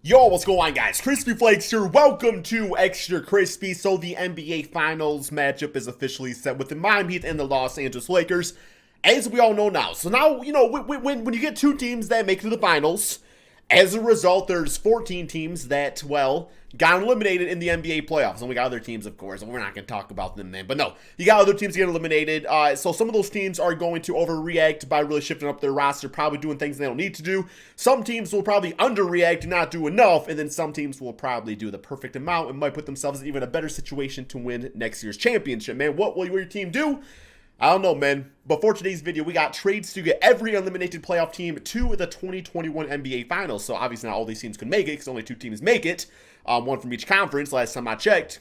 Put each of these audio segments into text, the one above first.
Yo, what's going on, guys? Crispy Flakes here. Welcome to Extra Crispy. So the NBA Finals matchup is officially set with the Miami Heat and the Los Angeles Lakers, as we all know now. So now, when you get two teams that make it to the finals, as a result, there's 14 teams that, well, got eliminated in the NBA playoffs. And we got other teams, of course. We're not going to talk about them then. But no, you got other teams getting eliminated. So some of those teams are going to overreact by really shifting up their roster, probably doing things they don't need to do. Some teams will probably underreact and not do enough. And then some teams will probably do the perfect amount and might put themselves in even a better situation to win next year's championship. Man, what will your team do? I don't know, man. But for today's video, we got trades to get every eliminated playoff team to the 2021 NBA Finals. So obviously not all these teams can make it because only two teams make it. One from each conference last time I checked.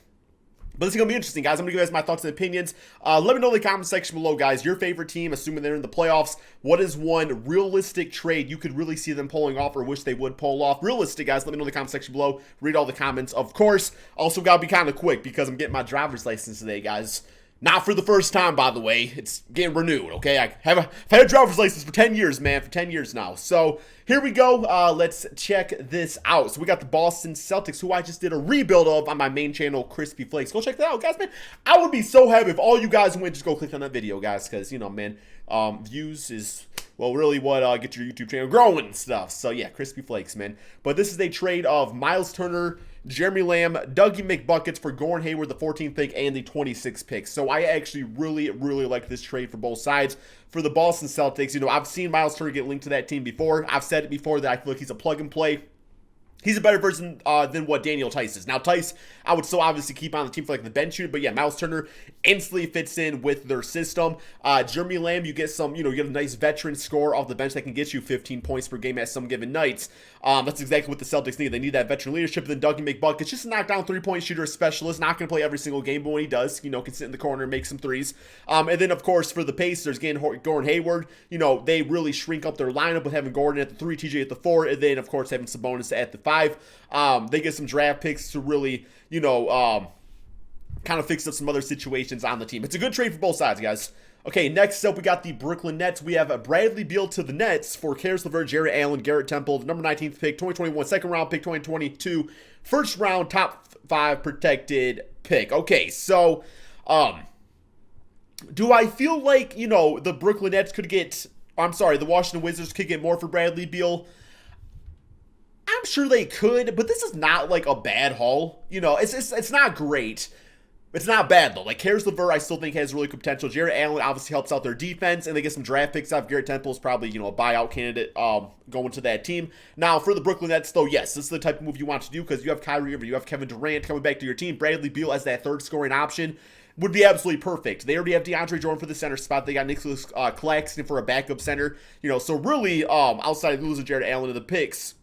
But this is going to be interesting, guys. I'm going to give you guys my thoughts and opinions. Let me know in the comment section below, guys, your favorite team, assuming they're in the playoffs. What is one realistic trade you could really see them pulling off or wish they would pull off? Realistic, guys. Let me know in the comment section below. Read all the comments, of course. Also, got to be kind of quick because I'm getting my driver's license today, guys. Not for the first time, by the way. It's getting renewed, okay? I've had a driver's license for 10 years, man. For 10 years now. So, here we go. Let's check this out. So, we got the Boston Celtics, who I just did a rebuild of on my main channel, Crispy Flakes. Go check that out, guys, man. I would be so happy if all you guys went. Just go click on that video, guys, because, you know, man, views is, well, really what gets your YouTube channel growing and stuff. So, yeah, Crispy Flakes, man. But this is a trade of Miles Turner, Jeremy Lamb, Dougie McBuckets for Gordon Hayward, the 14th pick, and the 26th pick. So I actually really like this trade for both sides. For the Boston Celtics, you know, I've seen Miles Turner get linked to that team before. I've said it before that I feel like he's a plug and play. He's a better version than what Daniel Tice is. Now, Tice, I would still obviously keep on the team for like the bench unit, but yeah, Miles Turner instantly fits in with their system. Jeremy Lamb, you get some, you get a nice veteran scorer off the bench that can get you 15 points per game at some given nights. That's exactly what the Celtics need. They need that veteran leadership. And then Dougie McBuckets, just a knockdown three-point shooter, specialist. Not going to play every single game, but when he does, can sit in the corner and make some threes. And then, of course, for the Pacers, getting Gordon Hayward, they really shrink up their lineup with having Gordon at the 3, TJ at the 4, and then, of course, having Sabonis at the 5. They get some draft picks to really, kind of fix up some other situations on the team. It's a good trade for both sides, guys. Okay, next up, we got the Brooklyn Nets. We have Bradley Beal to the Nets for Caris LeVert, Jarrett Allen, Garrett Temple, the number 19th pick, 2021 second round pick, 2022 first round top 5 protected pick. Okay, so, do I feel like, the Brooklyn Nets could get, the Washington Wizards could get more for Bradley Beal? I'm sure they could, but this is not like a bad haul. It's not great. It's not bad, though. Like, Caris LeVert, I still think has really good potential. Jarrett Allen obviously helps out their defense, and they get some draft picks out. Garrett Temple is probably, a buyout candidate going to that team. Now, for the Brooklyn Nets, though, yes, this is the type of move you want to do because you have Kyrie Irving, you have Kevin Durant coming back to your team. Bradley Beal as that third scoring option would be absolutely perfect. They already have DeAndre Jordan for the center spot. They got Nicholas Claxton for a backup center. So really, outside of losing Jarrett Allen to the picks,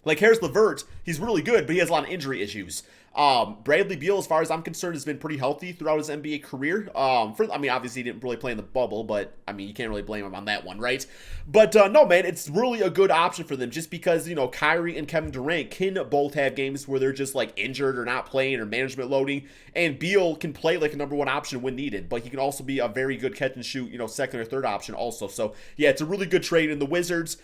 like Caris LeVert, he's really good, but he has a lot of injury issues. Bradley Beal, as far as I'm concerned, has been pretty healthy throughout his NBA career. Obviously he didn't really play in the bubble, but you can't really blame him on that one, right? But no, man, it's really a good option for them just because, Kyrie and Kevin Durant can both have games where they're just like injured or not playing or management loading, and Beal can play like a number 1 option when needed, but he can also be a very good catch and shoot, second or third option also. So yeah, it's a really good trade. In the Wizards,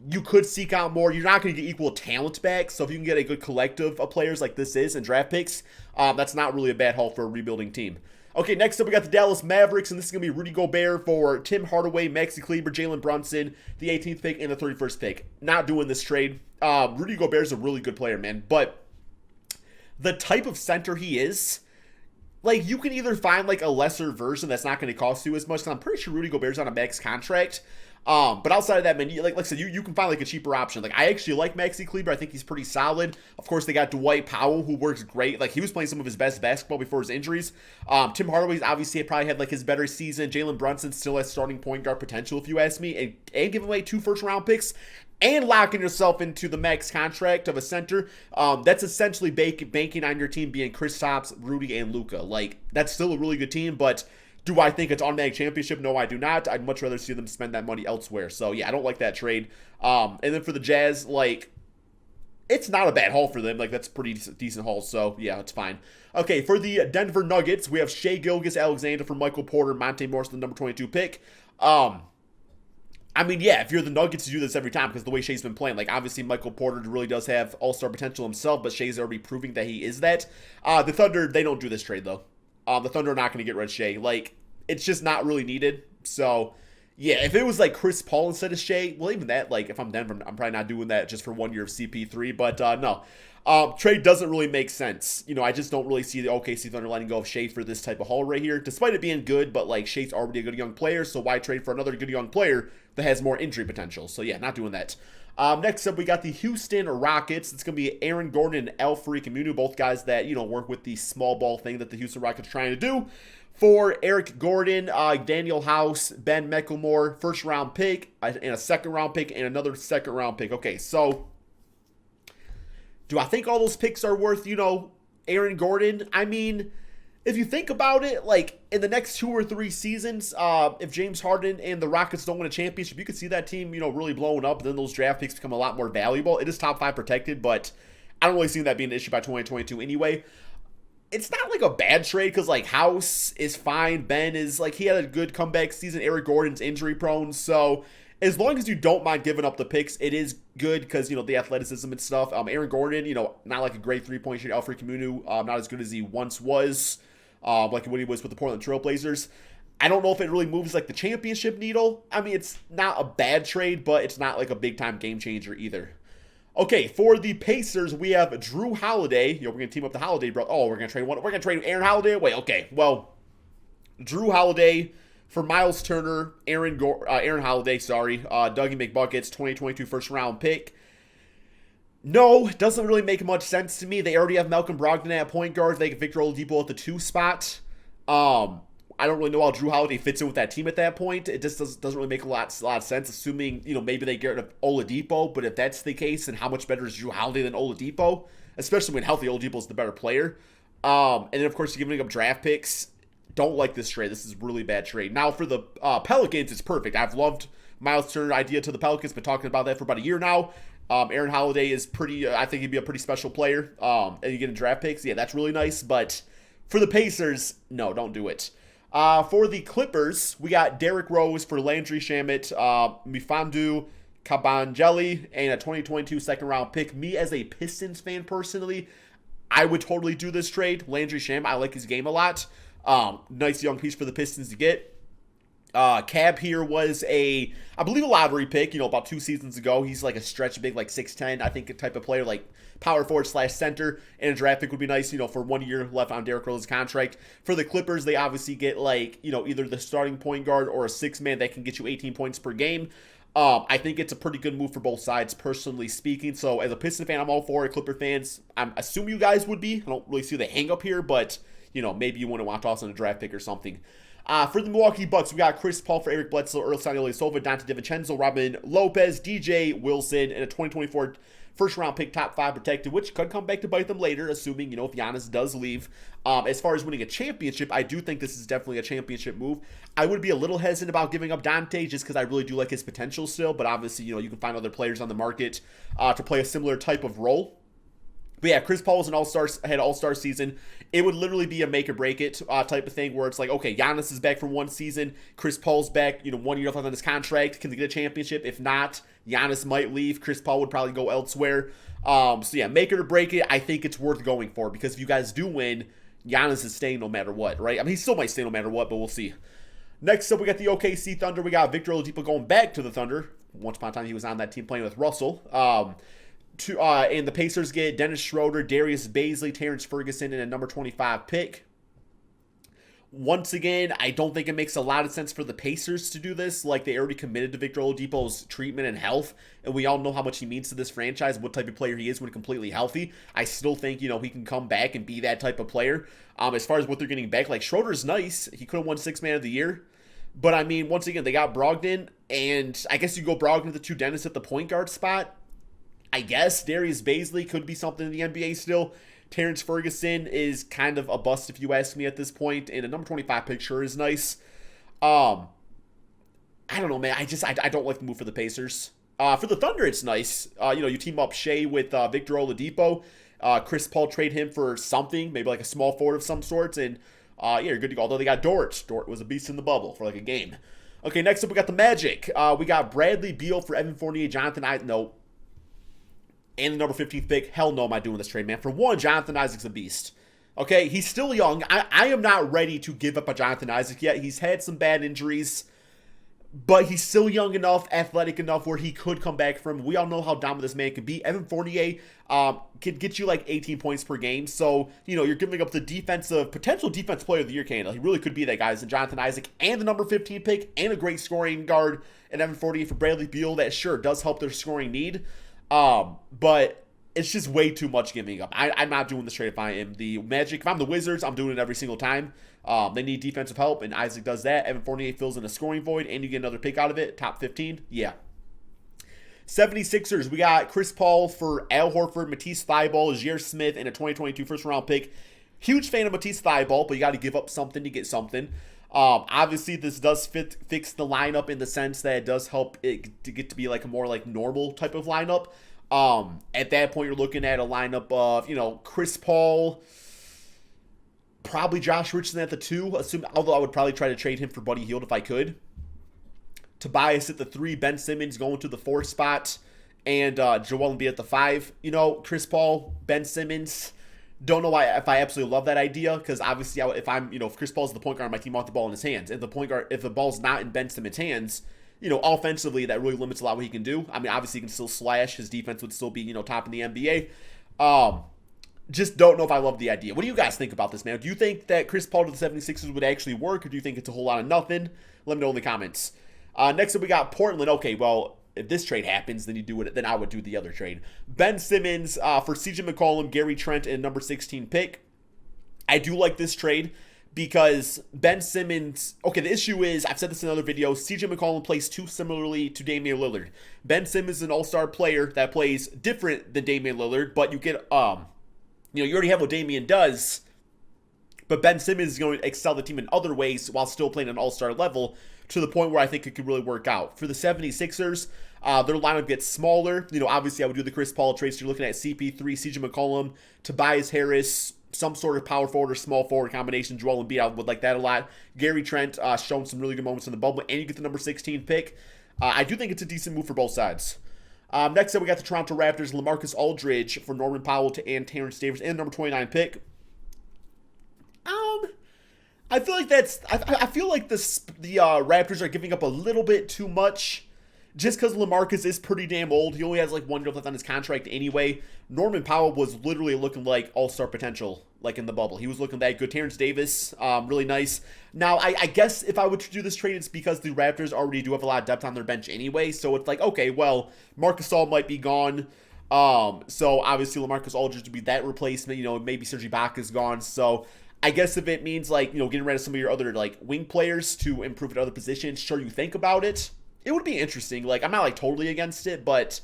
you could seek out more. You're not going to get equal talent back, so if you can get a good collective of players like this is and draft picks, that's not really a bad haul for a rebuilding team. Okay, next up we got the Dallas Mavericks, and this is going to be Rudy Gobert for Tim Hardaway, Maxi Kleber, Jalen Brunson, the 18th pick, and the 31st pick. Not doing this trade. Rudy Gobert is a really good player, man, but the type of center he is, like, you can either find like a lesser version that's not going to cost you as much, because I'm pretty sure Rudy Gobert's on a max contract. But outside of that, man, like I said, you can find like a cheaper option. Like, I actually like Maxi Kleber. I think he's pretty solid. Of course, they got Dwight Powell, who works great. Like, he was playing some of his best basketball before his injuries. Tim Hardaway's obviously probably had like his better season. Jalen Brunson still has starting point guard potential, if you ask me, and giving away 2 first-round picks and locking yourself into the max contract of a center. That's essentially banking on your team being Kristaps, Rudy, and Luka. Like, that's still a really good team, but do I think it's automatic championship? No, I do not. I'd much rather see them spend that money elsewhere. So, yeah, I don't like that trade. And then for the Jazz, like, it's not a bad haul for them. Like, that's a pretty decent haul. So, yeah, it's fine. Okay, for the Denver Nuggets, we have Shai Gilgeous-Alexander for Michael Porter, Monte Morris, the number 22 pick. I mean, yeah, if you're the Nuggets, you do this every time because the way Shea's been playing. Like, obviously, Michael Porter really does have all-star potential himself, but Shea's already proving that he is that. The Thunder, they don't do this trade, though. The Thunder are not going to get rid of Shea. Like, it's just not really needed. So, yeah, if it was, like, Chris Paul instead of Shea, well, even that, like, if I'm Denver, I'm probably not doing that just for 1 year of CP3. But, no. Trade doesn't really make sense. I just don't really see the OKC Thunder letting go of Shea for this type of haul right here, despite it being good, but like Shea's already a good young player, so why trade for another good young player that has more injury potential? So yeah, not doing that. Next up, we got the Houston Rockets. It's going to be Aaron Gordon and Al-Farouq Aminu, both guys that, work with the small ball thing that the Houston Rockets are trying to do. For Eric Gordon, Daniel House, Ben McLemore, first round pick, and a second round pick, and another second round pick. Okay, so do I think all those picks are worth, Aaron Gordon? I mean, if you think about it, like, in the next 2 or 3 seasons, if James Harden and the Rockets don't win a championship, you could see that team, really blowing up. Then those draft picks become a lot more valuable. It is top 5 protected, but I don't really see that being an issue by 2022 anyway. It's not, like, a bad trade because, like, House is fine. Ben is, like, he had a good comeback season. Eric Gordon's injury prone, so as long as you don't mind giving up the picks, it is good because, the athleticism and stuff. Aaron Gordon, not like a great three-point shooter. Al-Farouq Aminu, not as good as he once was, like when he was with the Portland Trail Blazers. I don't know if it really moves like the championship needle. I mean, it's not a bad trade, but it's not like a big-time game changer either. Okay, for the Pacers, we have Drew Holiday. We're going to team up the Holiday, bro. Oh, we're going to trade one. We're going to trade Aaron Holiday away. Okay, well, Drew Holiday for Miles Turner, Aaron Holiday, Dougie McBuckets, 2022 first-round pick. No, it doesn't really make much sense to me. They already have Malcolm Brogdon at point guard. They have Victor Oladipo at the 2 spot. I don't really know how Drew Holiday fits in with that team at that point. It just doesn't really make a lot of sense, assuming, maybe they get rid of Oladipo. But if that's the case, then how much better is Drew Holiday than Oladipo? Especially when healthy Oladipo is the better player. And then, of course, you're giving up draft picks. Don't like this trade. This is a really bad trade. Now, for the Pelicans, it's perfect. I've loved Miles Turner idea to the Pelicans. Been talking about that for about a year now. Aaron Holiday is pretty, I think he'd be a pretty special player. And you get in draft picks. Yeah, that's really nice. But for the Pacers, no, don't do it. For the Clippers, we got Derrick Rose for Landry Shamet, Mfiondu Kabengele, and a 2022 second-round pick. Me, as a Pistons fan personally, I would totally do this trade. Landry Shamet, I like his game a lot. Nice young piece for the Pistons to get. Cab here was I believe a lottery pick, about 2 seasons ago. He's like a stretch big, like 6'10", I think, a type of player, like power forward / center, and a draft pick would be nice, for 1 year left on Derrick Rose's contract. For the Clippers, they obviously get like, either the starting point guard or a 6-man that can get you 18 points per game. I think it's a pretty good move for both sides, personally speaking. So as a Piston fan, I'm all for it. Clipper fans, I'm assuming you guys would be. I don't really see the hang up here, but, maybe you wouldn't want to toss on a draft pick or something. For the Milwaukee Bucks, we got Chris Paul for Eric Bledsoe, Earl Ilyasova, Dante DiVincenzo, Robin Lopez, DJ Wilson, and a 2024 first-round pick, top 5 protected, which could come back to bite them later, assuming, if Giannis does leave. As far as winning a championship, I do think this is definitely a championship move. I would be a little hesitant about giving up Dante just because I really do like his potential still, but obviously, you can find other players on the market to play a similar type of role. But yeah, Chris Paul was an had all-star season. It would literally be a make-or-break-it type of thing where it's like, okay, Giannis is back from 1 season. Chris Paul's back, 1 year left on his contract. Can they get a championship? If not, Giannis might leave. Chris Paul would probably go elsewhere. So yeah, make it or break it. I think it's worth going for because if you guys do win, Giannis is staying no matter what, right? I mean, he still might stay no matter what, but we'll see. Next up, we got the OKC Thunder. We got Victor Oladipo going back to the Thunder. Once upon a time, he was on that team playing with Russell. And the Pacers get Dennis Schroeder, Darius Bazley, Terrence Ferguson, and a number 25 pick. Once again, I don't think it makes a lot of sense for the Pacers to do this. Like, they already committed to Victor Oladipo's treatment and health, and we all know how much he means to this franchise, what type of player he is when completely healthy. I still think, he can come back and be that type of player. As far as what they're getting back, like, Schroeder's nice. He could have won 6th Man of the Year. But, I mean, once again, they got Brogdon, and I guess you go Brogdon with the 2 Dennis at the point guard spot. I guess Darius Bazley could be something in the NBA still. Terrence Ferguson is kind of a bust if you ask me at this point, and a number 25 pick sure is nice. I don't know, man. I don't like the move for the Pacers. For the Thunder, it's nice. You team up Shea with Victor Oladipo. Chris Paul trade him for something, maybe like a small forward of some sorts, and you're good to go. Although they got Dort. Dort was a beast in the bubble for like a game. Okay, next up we got the Magic. We got Bradley Beal for Evan Fournier, Jonathan Isaac. No. And the number 15th pick. Hell no am I doing this trade, man. For one, Jonathan Isaac's a beast. Okay, he's still young. I am not ready to give up on Jonathan Isaac yet. He's had some bad injuries, but he's still young enough, athletic enough where he could come back from. We all know how dominant this man can be. Evan Fournier could get you like 18 points per game. So, you're giving up the potential defensive player of the year candidate. He really could be that, guys. And Jonathan Isaac and the number 15 pick and a great scoring guard and Evan Fournier for Bradley Beal. That sure does help their scoring need. But it's just way too much giving up. I'm not doing this trade if I am the Magic. If I'm the Wizards, I'm doing it every single time. They need defensive help, and Isaac does that. Evan Fournier fills in a scoring void, and you get another pick out of it. Top 15, yeah. 76ers, we got Chris Paul for Al Horford, Matisse Thybulle, J.R. Smith, and a 2022 first-round pick. Huge fan of Matisse Thybulle, but you got to give up something to get something. Obviously, this does fix the lineup in the sense that it does help it to get to be like a more like normal type of lineup. At that point, you're looking at a lineup of, Chris Paul, probably Josh Richardson at the 2, although I would probably try to trade him for Buddy Hield if I could. Tobias at the 3, Ben Simmons going to the 4 spot, and Joel Embiid at the 5. Chris Paul, Ben Simmons. Don't know if I absolutely love that idea, because obviously if Chris Paul's the point guard on my team, I want the ball in his hands. If the ball's not in Ben Simmons' hands, offensively, that really limits a lot what he can do. I mean, obviously, he can still slash. His defense would still be, top in the NBA. Just don't know if I love the idea. What do you guys think about this, man? Do you think that Chris Paul to the 76ers would actually work, or do you think it's a whole lot of nothing? Let me know in the comments. Next up, we got Portland. Okay, well, if this trade happens, then I would do the other trade. Ben Simmons for CJ McCollum, Gary Trent, and number 16 pick. I do like this trade, because Ben Simmons, okay, the issue is, I've said this in other videos, CJ McCollum plays too similarly to Damian Lillard. Ben Simmons is an all-star player that plays different than Damian Lillard, but you get, you already have what Damian does, but Ben Simmons is going to excel the team in other ways while still playing an all-star level, to the point where I think it could really work out. For the 76ers, their lineup gets smaller. Obviously I would do the Chris Paul trade, so you're looking at CP3, CJ McCollum, Tobias Harris, some sort of power forward or small forward combination. Joel Embiid, I would like that a lot. Gary Trent shown some really good moments in the bubble, and you get the number 16 pick. I do think it's a decent move for both sides. Next up, we got the Toronto Raptors, LaMarcus Aldridge for Norman Powell and Terrence Davis, and number 29 pick. I feel like I feel like the Raptors are giving up a little bit too much, just because LaMarcus is pretty damn old. He only has like 1 year left on his contract anyway. Norman Powell was literally looking like all-star potential, like in the bubble. He was looking that good. Terrence Davis, really nice. Now, I guess if I were to do this trade, it's because the Raptors already do have a lot of depth on their bench anyway. So it's like, okay, well, Marc Gasol might be gone. So obviously LaMarcus Aldridge would be that replacement. Maybe Serge Ibaka's gone. So I guess if it means like, getting rid of some of your other like wing players to improve at other positions, sure, you think about it. It would be interesting. Like, I'm not like totally against it, but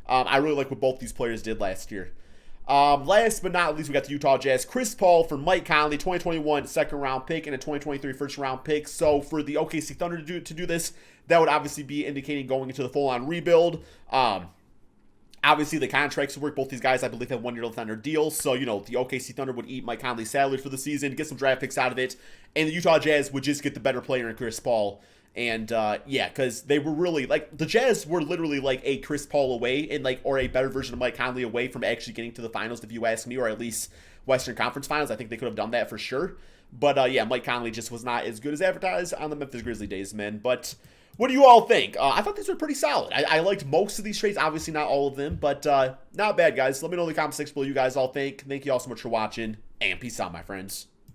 I really like what both these players did last year. Last but not least, we got the Utah Jazz. Chris Paul for Mike Conley, 2021 second round pick and a 2023 first round pick. So for the OKC Thunder to do this, that would obviously be indicating going into the full-on rebuild. Obviously, the contracts work. Both these guys, I believe, have 1 year left on their deals. So, the OKC Thunder would eat Mike Conley's salary for the season, get some draft picks out of it, and the Utah Jazz would just get the better player in Chris Paul. And, yeah, because they were really, like, the Jazz were literally, like, a Chris Paul away, and, like, or a better version of Mike Conley away from actually getting to the finals, if you ask me, or at least Western Conference Finals. I think they could have done that for sure. But, yeah, Mike Conley just was not as good as advertised on the Memphis Grizzlies days, man. But what do you all think? I thought these were pretty solid. I liked most of these trades, obviously not all of them, but not bad, guys. Let me know in the comment section below what you guys all think. Thank you all so much for watching, and peace out, my friends.